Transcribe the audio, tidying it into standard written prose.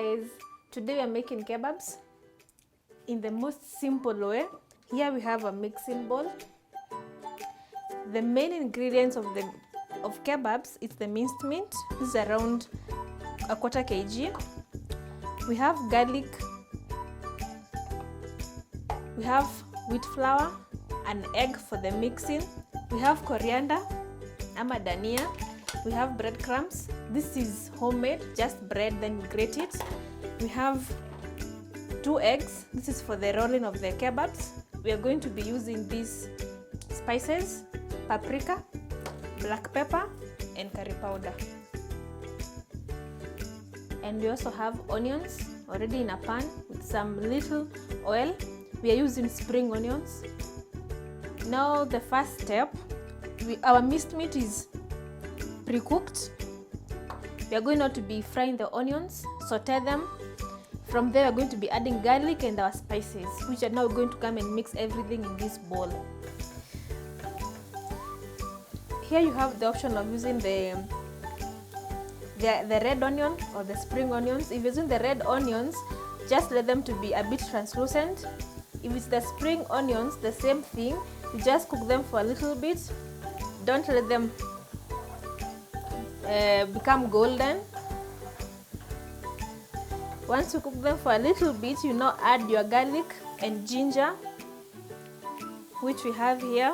guys, today we are making kebabs in the most simple way. Here we have a mixing bowl. The main ingredients of kebabs is the minced meat. This is around a quarter kg. We have garlic, we have wheat flour, an egg for the mixing, we have coriander ama dania, we have breadcrumbs. This is homemade, just bread, then we grate it. We have 2 eggs. This is for the rolling of the kebabs. We are going to be using these spices: paprika, black pepper, and curry powder. And we also have onions already in a pan with some little oil. We are using spring onions. Now the first step, our minced meat is pre-cooked. We are going now to be frying the onions, saute them. From there we are going to be adding garlic and our spices, which are now going to come and mix everything in this bowl. Here you have the option of using the red onion or the spring onions. If you're using the red onions, just let them to be a bit translucent. If it's the spring onions, the same thing. You just cook them for a little bit. Don't let them become golden. Once you cook them for a little bit, you now add your garlic and ginger, which we have here.